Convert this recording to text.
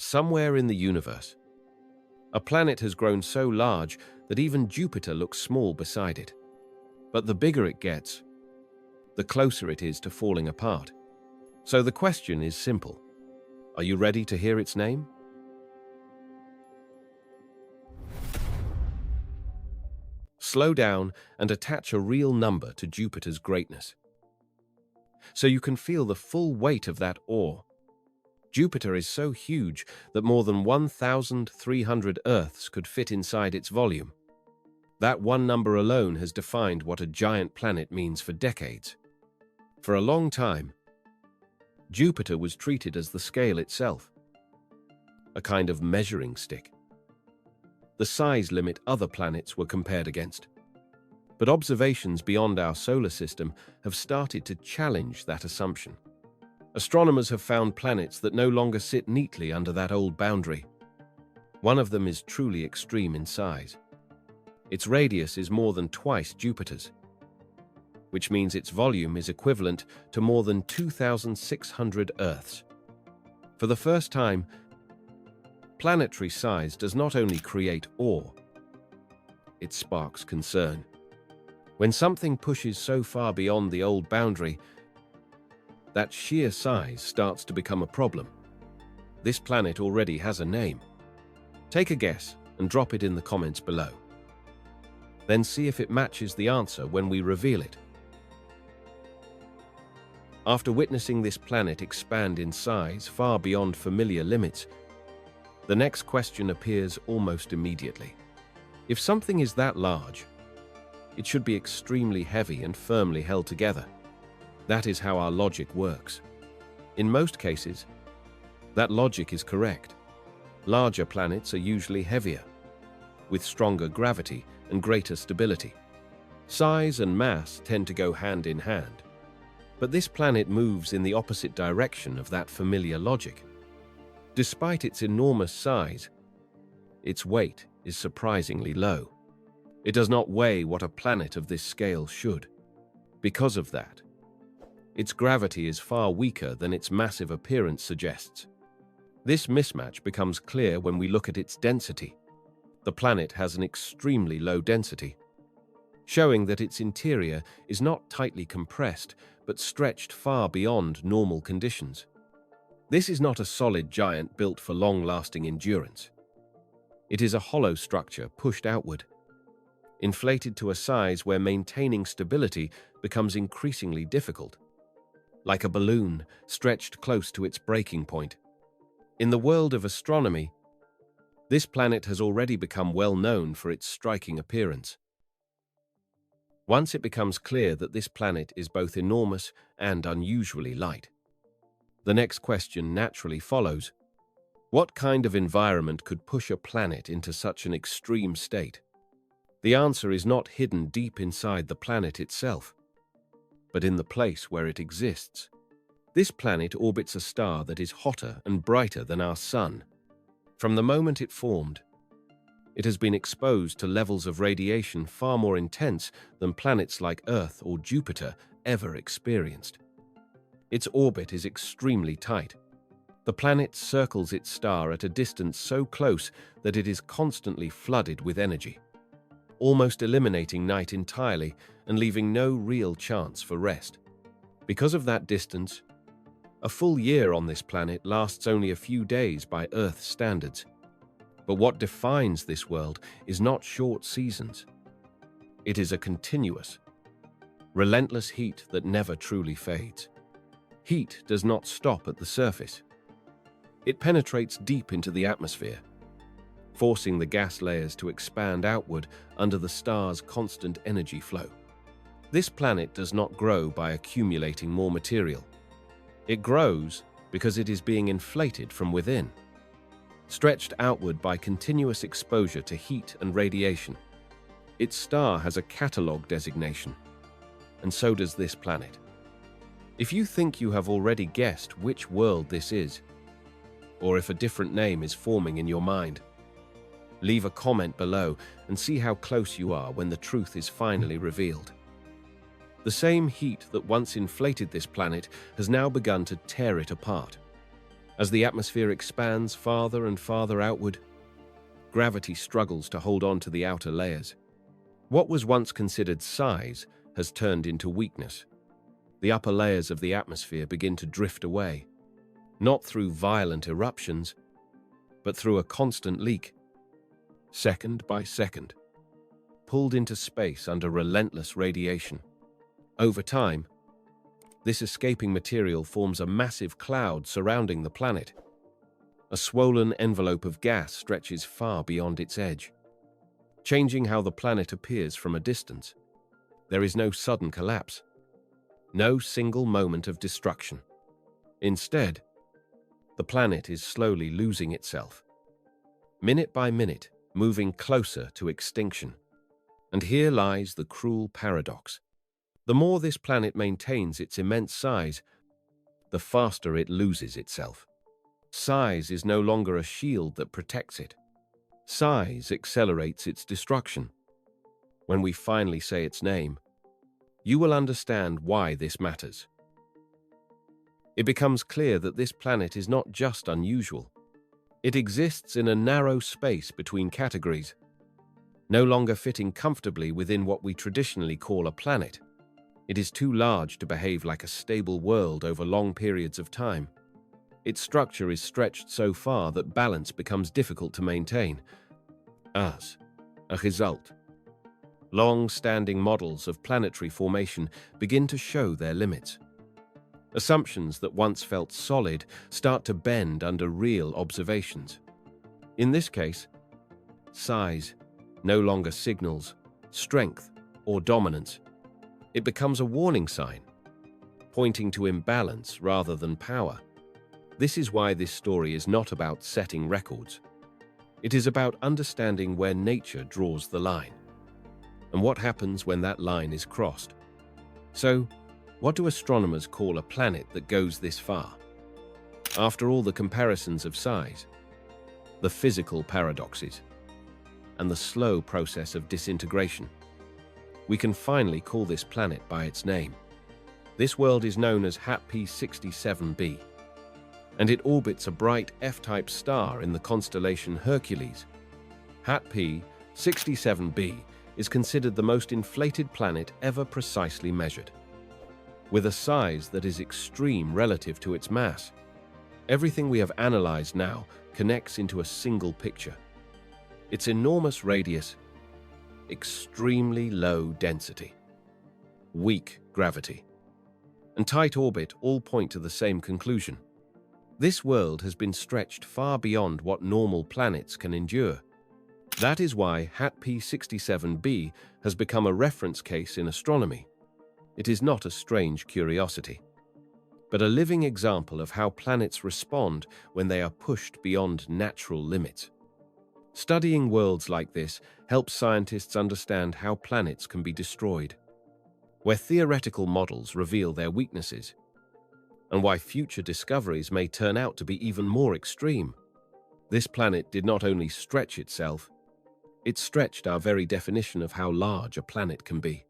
Somewhere in the universe, a planet has grown so large that even Jupiter looks small beside it. But the bigger it gets, the closer it is to falling apart. So the question is simple. Are you ready to hear its name? Slow down and attach a real number to Jupiter's greatness, so you can feel the full weight of that awe. Jupiter is so huge that more than 1,300 Earths could fit inside its volume. That one number alone has defined what a giant planet means for decades. For a long time, Jupiter was treated as the scale itself, a kind of measuring stick, the size limit other planets were compared against. But observations beyond our solar system have started to challenge that assumption. Astronomers have found planets that no longer sit neatly under that old boundary. One of them is truly extreme in size. Its radius is more than twice Jupiter's, which means its volume is equivalent to more than 2,600 Earths. For the first time, planetary size does not only create awe, it sparks concern. When something pushes so far beyond the old boundary, that sheer size starts to become a problem. This planet already has a name. Take a guess and drop it in the comments below. Then see if it matches the answer when we reveal it. After witnessing this planet expand in size far beyond familiar limits, the next question appears almost immediately. If something is that large, it should be extremely heavy and firmly held together. That is how our logic works. In most cases, that logic is correct. Larger planets are usually heavier, with stronger gravity and greater stability. Size and mass tend to go hand in hand. But this planet moves in the opposite direction of that familiar logic. Despite its enormous size, its weight is surprisingly low. It does not weigh what a planet of this scale should. Because of that, its gravity is far weaker than its massive appearance suggests. This mismatch becomes clear when we look at its density. The planet has an extremely low density, showing that its interior is not tightly compressed, but stretched far beyond normal conditions. This is not a solid giant built for long-lasting endurance. It is a hollow structure pushed outward, inflated to a size where maintaining stability becomes increasingly difficult. Like a balloon stretched close to its breaking point. In the world of astronomy, this planet has already become well known for its striking appearance. Once it becomes clear that this planet is both enormous and unusually light, the next question naturally follows. What kind of environment could push a planet into such an extreme state? The answer is not hidden deep inside the planet itself, but in the place where it exists. This planet orbits a star that is hotter and brighter than our Sun. From the moment it formed, it has been exposed to levels of radiation far more intense than planets like Earth or Jupiter ever experienced. Its orbit is extremely tight. The planet circles its star at a distance so close that it is constantly flooded with energy, almost eliminating night entirely and leaving no real chance for rest. Because of that distance, a full year on this planet lasts only a few days by Earth standards. But what defines this world is not short seasons. It is a continuous, relentless heat that never truly fades. Heat does not stop at the surface. It penetrates deep into the atmosphere, forcing the gas layers to expand outward under the star's constant energy flow. This planet does not grow by accumulating more material. It grows because it is being inflated from within, stretched outward by continuous exposure to heat and radiation. Its star has a catalog designation, and so does this planet. If you think you have already guessed which world this is, or if a different name is forming in your mind, leave a comment below and see how close you are when the truth is finally revealed. The same heat that once inflated this planet has now begun to tear it apart. As the atmosphere expands farther and farther outward, gravity struggles to hold on to the outer layers. What was once considered size has turned into weakness. The upper layers of the atmosphere begin to drift away, not through violent eruptions, but through a constant leak, second by second, pulled into space under relentless radiation. Over time, this escaping material forms a massive cloud surrounding the planet. A swollen envelope of gas stretches far beyond its edge, changing how the planet appears from a distance. There is no sudden collapse, no single moment of destruction. Instead, the planet is slowly losing itself, minute by minute, moving closer to extinction. And here lies the cruel paradox. The more this planet maintains its immense size, the faster it loses itself. Size is no longer a shield that protects it. Size accelerates its destruction. When we finally say its name, you will understand why this matters. It becomes clear that this planet is not just unusual. It exists in a narrow space between categories, no longer fitting comfortably within what we traditionally call a planet. It is too large to behave like a stable world over long periods of time. Its structure is stretched so far that balance becomes difficult to maintain. As a result, long-standing models of planetary formation begin to show their limits. Assumptions that once felt solid start to bend under real observations. In this case, size no longer signals strength or dominance. It becomes a warning sign, pointing to imbalance rather than power. This is why this story is not about setting records. It is about understanding where nature draws the line, and what happens when that line is crossed. So, what do astronomers call a planet that goes this far? After all the comparisons of size, the physical paradoxes, and the slow process of disintegration, we can finally call this planet by its name. This world is known as HAT-P 67b, and it orbits a bright F-type star in the constellation Hercules. HAT-P 67b is considered the most inflated planet ever precisely measured. With a size that is extreme relative to its mass, everything we have analyzed now connects into a single picture. Its enormous radius, extremely low density, weak gravity, and tight orbit all point to the same conclusion. This world has been stretched far beyond what normal planets can endure. That is why HAT-P 67b has become a reference case in astronomy. It is not a strange curiosity, but a living example of how planets respond when they are pushed beyond natural limits. Studying worlds like this helps scientists understand how planets can be destroyed, where theoretical models reveal their weaknesses, and why future discoveries may turn out to be even more extreme. This planet did not only stretch itself, it stretched our very definition of how large a planet can be.